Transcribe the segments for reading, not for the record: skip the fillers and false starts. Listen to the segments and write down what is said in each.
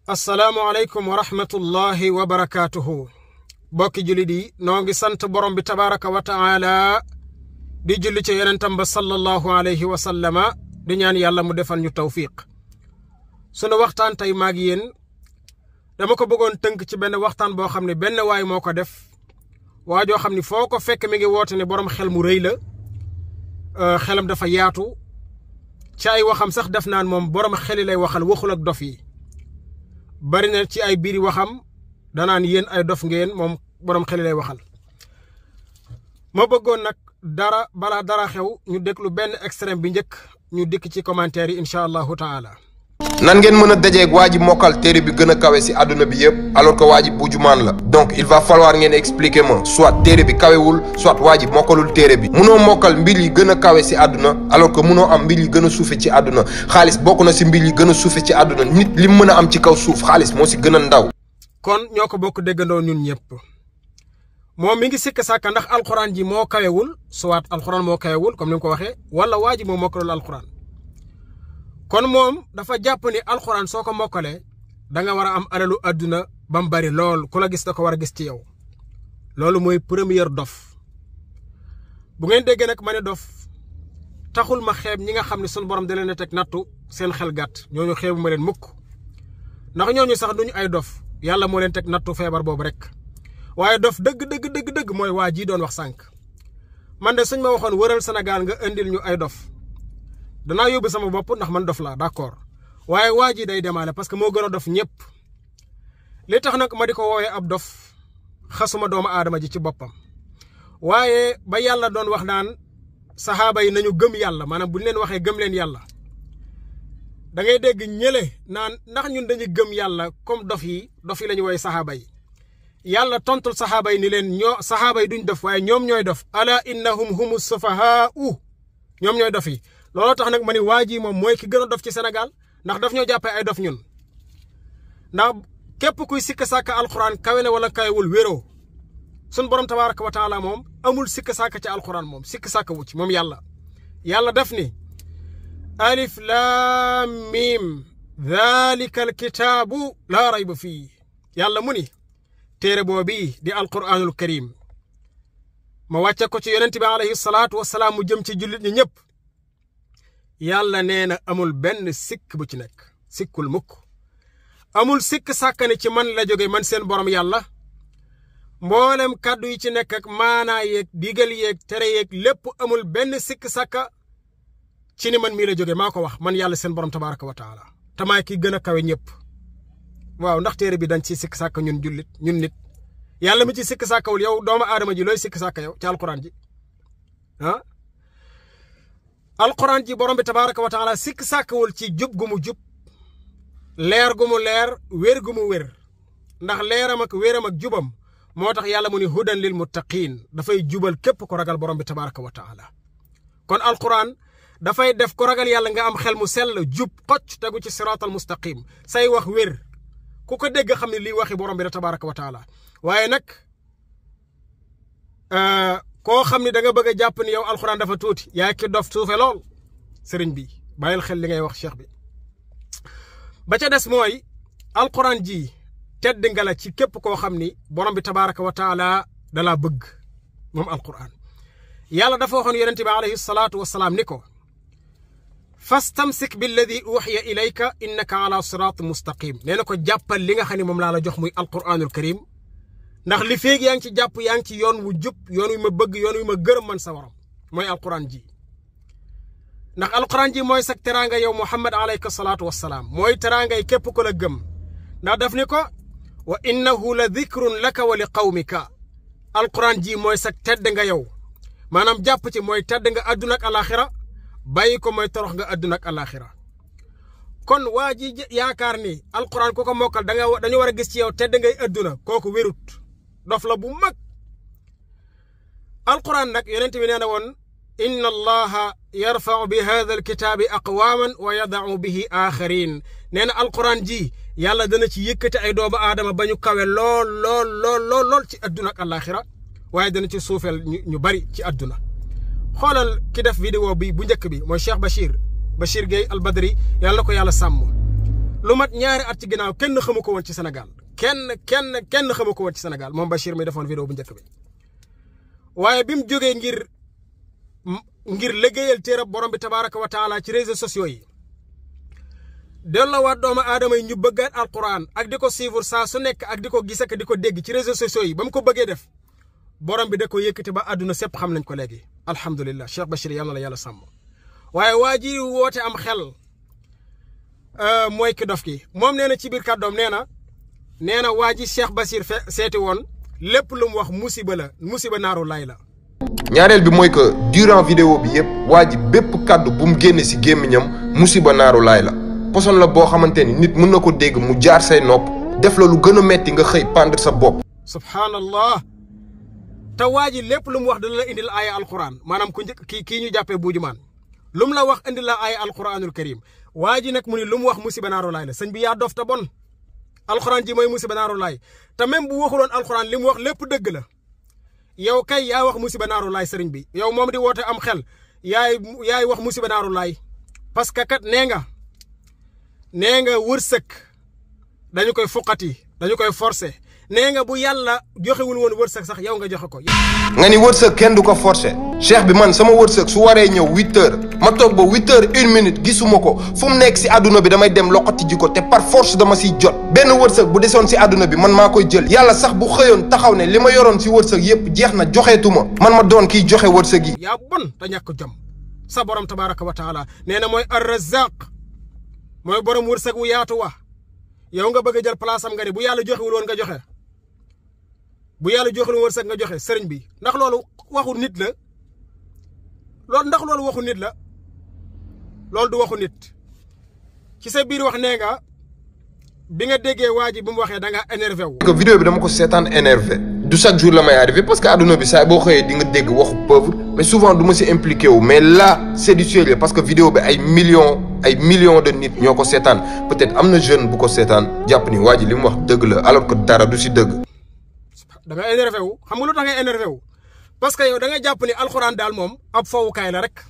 assalaamu aleykum wa rahmatullahi wa barakaatuhu bokki jullit yi noo ngi sant borom bi tabaraka wa taala di julli ci yonentam ba sallallahu alayhi wa sallama di ñaan yàlla mu defal ñu tawfiq sunu waxtaan tey maag yéen dama ko bëggoon tënk ci benn waxtaan boo xam ne benn waay moo ko def waa joo xam ne foo ko fekk mi ngi woote ne borom xel mu rëy la xelam dafa yaatu ci ay waxam sax def naan moom borom xeli lay waxal waxul ak dof yi bari na ci ay biiri waxam danaan yéen ay dof ngeen moom borom xeli lay waxal ma bëggoon nag balaa dara xew ñu déglu benn extrême bi njëkk ñu dikk ci commentaire yi incha allahu taala. nan ngeen mën a dajeeg waa ji mokkal téere bi gën a kawe si àdduna bi yëpp alors que waa ji bujumaan la donc il va falloir ngeen expliquer ma soit téere bi kawewul soit waa ji mokkalul téere bi munoo mokkal mbir yi gën a kawe si àdduna alors que munoo am mbir yi gën a suufe ci àdduna xaalis bokk na si mbir yi gën a suufe ci àdduna nit li mu mën a am ci kaw suuf xaalis moo si gën a ndaw. kon ñoo ko bokk déggandoo ñun ñëpp moom mi ngi sikk sàkka ndax alxuraan ji moo kawewul soit alxuraan moo kawewul comme ni nga ko waxee wala waa ji moo mokkalul alxuraan kon moom dafa jàpp ni alxuraan soo ko mokkalee da nga war a am alalu àdduna ba mu bari lool ku la gis da ko war a gis ci yow loolu mooy première dof bu ngeen déggee nag ma ne dof taxul ma xeeb ñi nga xam ne sunu borom da leen a teg nattu seen xel gàtt ñooñu xeebu ma leen mukk ndax ñooñu sax duñu ay dof yàlla moo leen teg nattu feebar boobu rek waaye dof dëgg mooy waa ji doon wax sànq man de suñ ma waxoon wëral Sénégal nga indil ñu ay dof danaa yóbbu sama bopp ndax man dof laa d'accord waaye waa ji day demaale parce que moo gën a dof ñëpp li tax nag ma di ko woowee ab dof xasuma doomu aadama ji ci boppam waaye ba yàlla doon wax naan saxaaba yi nañu gëm yàlla maanaam bu ñu leen waxee gëm leen yàlla da ngay dégg ñële naan ndax ñun dañuy gëm yàlla comme dof yi la ñu woowee saxaaba yi yàlla tontul saxaaba yi ni leen saxaaba yi duñ dof waaye ñoom ñooy dof ala innahum humu sufahaa'u ñoom ñooy dof yi looloo tax nag ma ni waa ji moom mooy ki gën a dof ci Sénégal ndax daf ñoo jàppee ay dof ñun ndax képp kuy sikk sàkk alxuraan kawe na wala kawewul wéroo sun borom tabaraka wa taala moom amul sikk sàkk ci alxuraan moom sikk sàkk wu ci moom yàlla def ni alif laam miim dhalika alkitaabu laa rayba fii yàlla mu ni téere boobii di alquranul karim ma wàcce ko ci yonent bi alayhi salaatu wasalaam mu jëm ci jullit ñi ñëpp yàlla nee na amul benn sikk bu ci nekk sikkul mukk amul sikk sàkkane ci man la jóge man seen borom yàlla mboolem kàddu yi ci nekk ak maanaa yeeg digal yeeg tere yeeg lépp amul benn sikk sàkka ci ni man mii la jóge maa ko wax man yàlla seen borom tabaraka wa taala te maay ki gën a kawe ñëpp waaw ndax téere bi dañ ci sikk sàkk ñun jullit ñun nit yàlla mi ci sikk sàkkawul yow doomu aadama ji looy sikk sàkk yow ci alquran ji alquran ji borom bi tabaraka wa taala sikk sàkkawul ci jub gu mu jub leer gu mu leer wér gu mu wér ndax leeram ak wéram ak jubam moo tax yàlla mu ni hudan lil muttaqin dafay jubal képp ko ragal borom bi tabaraka wa taala kon alquran dafay def ko ragal yàlla nga am xel mu sell jub xocc tegu ci siraatal mustaqim say wax wér ku ko dégg xam ne lii waxi borom bi da tabaraka wa taala waaye nag koo xam ne da nga bëgg a jàpp ni yow alxuraan dafa tuuti yaa ki dof suufe lool sëriñ bi bàyyil xel li ngay wax cheikh bi ba ca des mooy alxuraan ji tedd nga la ci képp koo xam ni borom bi tabaraka wa taala dalaa bëgg moom alxuraan yàlla dafa waxoon yonente bi alayhi salaatu wasalaam ni ko fastamsik billadi uxiya ilayka innaka ala siraat mustaqim nee na ko jàppal li nga xam ne moom laa la jox muy alquranul karim ndax li féegi yaa ngi ci jàpp yaa ngi ci yoon wu jub yoon wi ma bëgg yoon wi ma gërëm man sa waram mooy alquran ji ndax alquran ji mooy sag teraanga yow muhammad alayka salaatu wassalaam mooy teraangay képp ko la gëm ndax daf ni ko wa innahu la dikrun laka wa li qawmika alquran ji mooy sag tedd nga yow maanaam jàpp ci mooy tedd nga àdduna ak alaxira bàyyi ko mooy torox nga àdduna ak alaxira kon waa ji yaakaar ni alquran ku ko mokkal dañu war a gis ci yow tedd ngay àdduna kooku wérut dof la bu mag alquran nag yonent bi nee na woon inna allaha yarfau bi hada alkitaabi aqwaman wa yadau bihi axarin nee na alquran ji yàlla dana ci yëkkati ay doomu aadama ba ñu kawe lool ci àdduna ak alaxira waaye dana ci suufeel ñu bari ci àdduna xoolal ki def vidéo bi bu njëkk bi mooy Cheikh Bachir Gueye al Badri yàlla ko yàlla sàmm lu mat ñaari at ci ginnaaw kenn xamu ko woon ci Sénégal kenn xamu ko woon ci Sénégal moom Bachir mi defoon vidéo bu njëkk bi waaye bi mu jógee ngir liggéeyal téere borom bi tabaraka wa taala ci réseaux sociaux yi delloowaat doomu aadama yi ñu bëggaat alquran ak di ko suivre saa su nekk ak di ko gis ak di ko dégg ci réseaux sociaux yi ba mu ko bëggee def borom bi da ko yëkkati ba àdduna sépp xam nañ ko léegi alhamdulillah Cheikh Bachir yàlla na la yàlla sàmm waaye waa ji woote am xel mooy ki dof ki moom nee na ci biir kàddoom nee na waa ji Cheikh Bachir seeti woon lépp lu mu wax musiba naaru laay la. ñaareel bi mooy que durant vidéo bi yëpp waa ji bépp kàddu bu mu génne si gémmiñam musiba naaru laay la poson la boo xamante ni nit mën na ko dégg mu jaar say nopp def la lu gën a metti nga xëy pendre sa bopp. subhanallah te waa ji lépp lu mu wax dana la indil aaya alquran maanaam ku njëkk kii ñu jàppee buujumaan lu mu la wax indil la aaya alquranul karim waa ji nag mu ni lu mu wax musiba naaru laay la sëñ bi yaa dof te bon alquran ji mooy musiba naaru laay te même bu waxuloon alquran li mu wax lépp dëgg la yow kay yaa wax musiba naaru laay sëriñ bi yow moom di woote am xel yaay wax musiba naaru laay parce que kat nee nga wërsëg dañu koy fuqati dañu koy forcer nee nga bu yàlla joxewul woon wërsëg sax yow nga joxe ko. nga ni wërsëg kenn du ko forcer. cheikh bi man sama wërsëg su waree ñëw 8h ma toog ba 8h01 gisuma ko fu mu nekk si àdduna bi damay dem loqati ji ko te par force dama siy jot. benn wërsëg bu desoon si àdduna bi man maa koy jël. yàlla sax bu xëyoon taxaw ne li ma yoroon si wërsëg yépp jeex na joxeetuma man ma doon kiy joxe wërsëg yi. yaa bon te ñàkk jom sa borom tabaraka wa taala nee na mooy ar-Razzaq mooy borom wërsëg wu yaatu wa yow nga bëgg a jël place am nga ne bu yàlla joxewul woon nga joxe. bu yàlla joxul wërsëg nga joxe sëriñ bi ndax loolu waxu nit la loolu waxu nit la loolu du waxu nit ci sa biir wax nee nga bi nga déggee waa ji bi mu waxee da nga énervé wu. que vidéo bi dama ko seetaan énervé du chaque jour la may arrivé parce que àdduna bi saa boo xëyee di nga dégg waxu pauvre mais souvent du ma si impliqué wu mais là c'est du sérieux parce que vidéo bi ay millions de nit ñoo ko seetaan peut-être am na jeune bu ko seetaan jàpp ni waa ji li mu wax dëgg la alors que dara du si dëgg. da nga énervé wu xam nga lu tax nga énervé wu parce que yow da nga jàpp ni alxuraan daal moom ab fowukaay la rek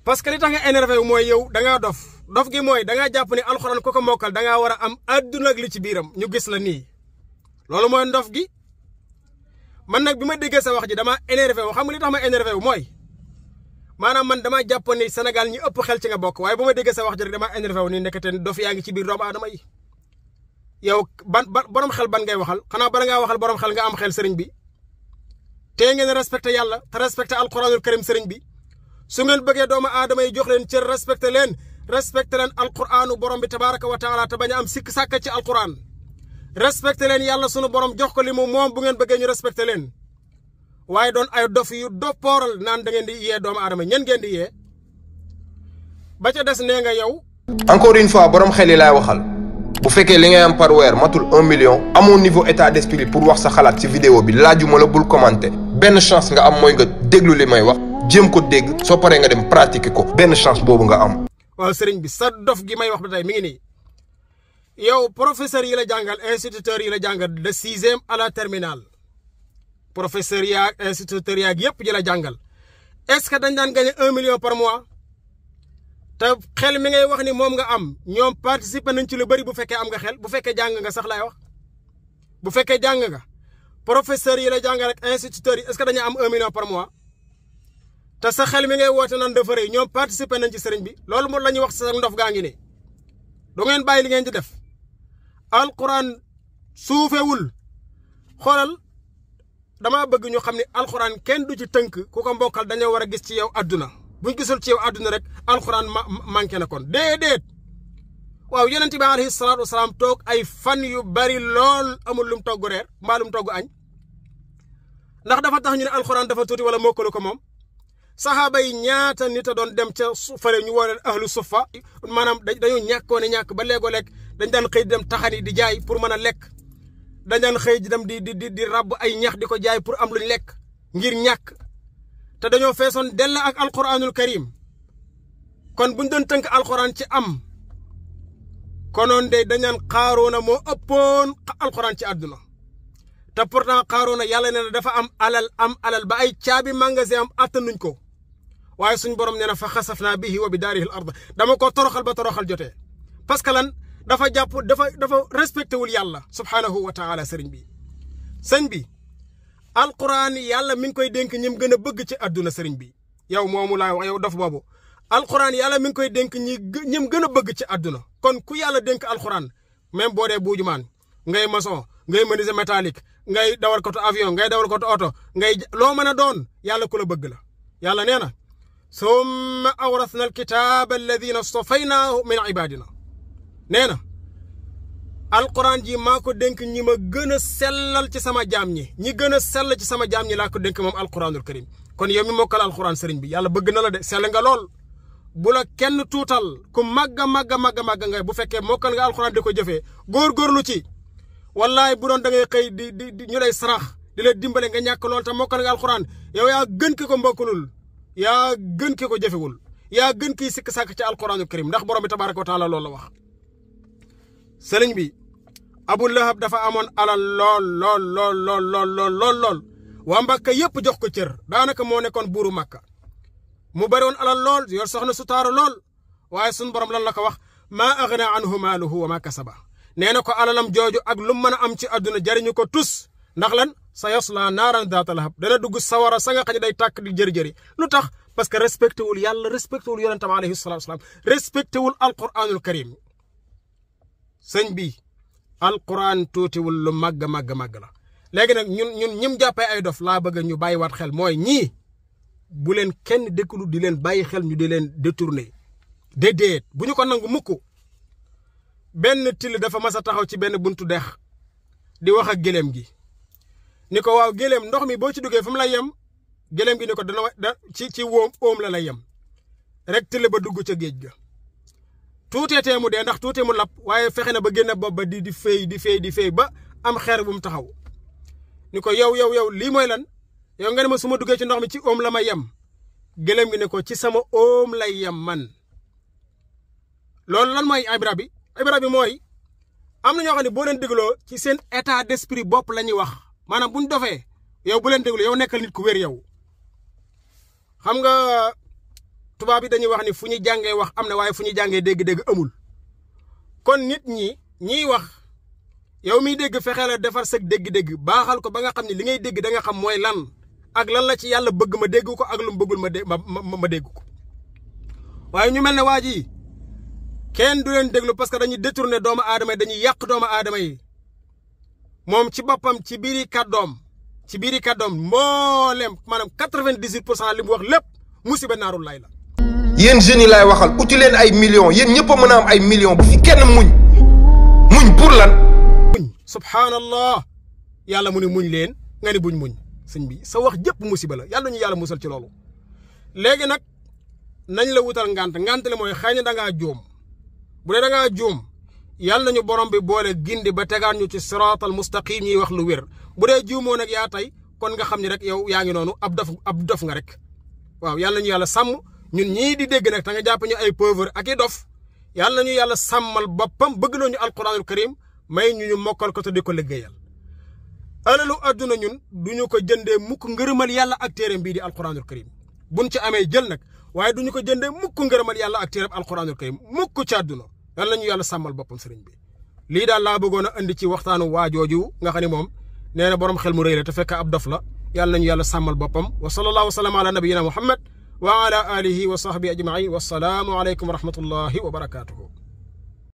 parce que li tax nga énervé wu mooy yow da ngaa dof gi mooy da ngaa jàpp ni alxuraan ko ko mokkal da ngaa war a am adduna ak li ci biiram ñu gis la nii loolu mooy ndof gi man nag bi ma déggee sa wax ji damaa énervé wu xam nga li tax ma énervé wu mooy maanaam man damaa jàpp ni Sénégal ñi ëpp xel ci nga bokk waaye bu ma déggee sa wax ji rek damaa énervé wu ni nekkate dof yaa ngi ci biir doomu aadama yi. yow borom xel ban ngay waxal xanaa bala ngaa waxal borom xel nga am xel sëriñ bi tey ngeen respecté yàlla te respecté alquranul karim sëriñ bi su ngeen bëggee doomu aadama yi jox leen cër respecté leen alquranu borom bi tabaraka wa taala te bañ a am sikk sàkka ci alquran respecté leen yàlla sunu borom jox ko li mu moom bu ngeen bëggee ñu respecté leen waaye doon ay dof yu doppooral naan da ngeen di yee doomu aadama ñen ngeen di yee ba ca des nee nga yow. encore une fois borom xel yi laay waxal. bu fekkee li ngay am par weer matul 1 million amoo niveau état d'esprit pour wax sa xalaat ci vidéo bi laajuma la bul commenter benn chance nga am mooy nga déglu li may wax jéem ko dégg soo paree nga dem pratiquer ko benn chance boobu nga am. waaw sëriñ bi sa dof gi may wax ba tey mi ngi nii yow professeur yi la jàngal instituteur yi la jàngal de 6e à la terminale professeur yaag instituteur yaag yépp ji la jàngal est-ce que dañ daan gagner 1 million par mois. te xel mi ngay wax ni moom nga am ñoom participer nañ ci lu bari bu fekkee am nga xel bu fekkee jàng nga sax laay wax bu fekkee jàng nga professeur yi la jàngal ak instituteurs yi est-ce que dañu am 1 million par mois te sa xel mi ngay woote naan dafa rëy ñoom participer nañ ci sëriñ bi loolu moom la ñuy wax sa ndof gaa ngi ne du ngeen bàyyi li ngeen di def alquran suufewul xoolal damaa bëgg ñu xam ne alquran kenn du ci tënk ku ko mbokkal dañoo war a gis ci yow adduna. buñ gisul ci yow àdduna rek alxuraan manqué na kon déedéet waaw yonent bi alayhi salaatu wasalaam toog ay fan yu bari lool amul lum togg reer mbaa lum togg añ ndax dafa tax ñu ne alxuraan dafa tuuti wala mokkalu ko moom saxaaba yi ñaata nit a doon dem ca fële ñu woo leen ahlu suffa maanaam dañoo ñàkkoone ñàkk ba léegoo lekk dañ daan xëy di dem taxani di jaay pour mën a lekk dañ daan xëy di dem di rabb ay ñax di ko jaay pour am luñ lekk ngir ñàkk te dañoo feesoon dell ak alquranul karim kon buñ doon tënk alquran ci am konoon de dañaan Qaaruuna moo ëppoon alquran ci àdduna te pourtant Qaaruuna yàlla nee na dafa am alal ba ay caabi magasin am attanuñ ko waaye suñ borom nee na fa xasafnaa bihi wa bi daarihi al ard dama ko toroxal ba toroxal jotee parce que lan dafa jàpp dafa respecté wul yàlla subhanahu wa taala sëriñ bi alquran yàlla mi ngi koy dénk ñim gën a bëgg ci àdduna sëriñ bi yow moomu laa wax yow dof boobu alquran yàlla mi ngi koy dénk ñim gën a bëgg ci àdduna kon ku yàlla dénk alquran même boo dee buujumaan ngay maçon ngay menuisier métallique ngay dawal ko avion ngay dawal ko oto ngay loo mën a doon yàlla ku la bëgg la yàlla nee na summa awrasna alkitaba alladina stafayna min ibadina nee na alquran ji maa ko dénk ñi ma gën a sellal ci sama jaam ñi gën a sell ci sama jaam ñi laa ko dénk moom alquranul karim kon yow mi mokkal alquran sëriñ bi yàlla bëgg na la de sell nga lool bu la kenn tuutal ku màgg ngay bu fekkee mokkal nga alquran di ko jëfee góorgóorlu ci wallahi bu doon da ngay xëy di ñu lay sarax di la dimbale nga ñàkk lool te mokkal nga alquran yow yaa gën ki ko mbokkulul yaa gën ki ko jëfewul yaa gën kii sikk sàkk ci alquranul karim ndax borom bi tabaraka wa taala loolu la wax sëriñ bi Abu Lahab dafa amoon alal lool waa Mbàkka yépp jox ko cër daanaka moo nekkoon buuru Makka mu bari woon alal lool yor soxna su taaru lool waaye sun borom lan la ko wax maa agna anhu maaluhu wa ma kasaba nee na ko alalam jooju ak lu mën a am ci àdduna jariñu ko tus ndax lan sa yasla naaran daata lahab dana dugg sawara sa nga xam ne day tàkk di jëri lu tax parce que respecté wul yàlla respecté wul yonentam alayhi salatu wasalaam respecté wul alquranul karim sëñ bi alquran tuutiwul lu màgg la léegi nag ñun ñim jàppee ay dof laa bëgg ñu bàyyiwaat xel mooy ñii bu leen kenn dëkklu di leen bàyyi xel ñu di leen détourné déedéet bu ñu ko nangu mukk benn till dafa mas a taxaw ci benn buntu dex di wax ak gëléem gi ni ko waaw gëléem ndox mi boo ci duggee fu mu lay yem gëléem gi ni ko ci wóom la lay yem rek till ba dugg ca géej ga tuuteetee mu dee ndax tuutee mu lapp waaye fexe na ba génne bopp ba di féey ba am xeer bu mu taxaw ni ko yow lii mooy lan yow nga ne ma su ma duggee ci ndox mi ci oom la ma yem gëléem gi ne ko ci sama oom lay yem man loolu lan mooy ibra bi mooy am na ñoo xam ne boo leen dégloo ci seen état d'esprit bopp la ñuy wax maanaam bu ñu dofee yow bu leen déglu yow nekkal nit ku wér yow xam nga tubaab bi dañuy wax ni fu ñu jàngee wax am na waaye fu ñu jàngee dégg-dégg amul kon nit ñiy wax yow miy dégg fexee la defar sa dégg-dégg baaxal ko ba nga xam ne li ngay dégg da nga xam mooy lan ak lan la ci yàlla bëgg ma dégg ko ak lu mu bëggul ma dégg ko waaye ñu mel ne waa ji kenn du leen déglu parce que dañuy détourner doomu aadama yi dañuy yàq doomu aadama yi moom ci boppam ci biiri kàddoom mboolem maanaam 98% li mu wax lépp musiba naarul lay la. yéen jeunes yi laay waxal uti leen ay millions yéen ñëpp a mën a am ay millions bu fi kenn muñ pour lan. subhanallah yàlla mu ni muñ leen nga ni buñ muñ sëñ bi sa wax jëpp musiba la yàlla ñu yàlla musal ci loolu léegi nag nañ la wutal ngant le mooy xëy na da ngaa juum bu dee da ngaa juum yàlla nañu borom bi boole gindi ba tegaan ñu ci siraatal mustaqim ñuy wax lu wér bu dee juumoo nag yaa tey kon nga xam ni rek yow yaa ngi noonu ab dof nga rek waaw yàlla nañu yàlla sàmm ñun ñii di dégg nag ta nga jàpp ñu ay pauvre ak i dof yàlla nañu yàlla sàmmal boppam bëgg loo ñu alquranul karim may ñu mokkal ko te di ko liggéeyal alalu adduna ñun duñu ko jëndee mukk ngërëmal yàlla ak téereem bii di alquranul karim buñ ci amee jël nag waaye duñu ko jëndee mukk ngërëmal yàlla ak téereem alquranul karim mukk ci adduna yàlla nañu yàlla sàmmal boppam sëriñ bi lii daal laa bëggoon a andi ci waxtaanu waajooju nga xam ne moom nee na borom xel mu rëy la te fekk ab dof la yàlla nañu yàlla sàmmal boppam wa sallallahu wa sallam ala nabiyina muhammad wa ala alihi wa sahbihi ajmain wassalaamu aleykum wa rahmatullahi wa barakatuhu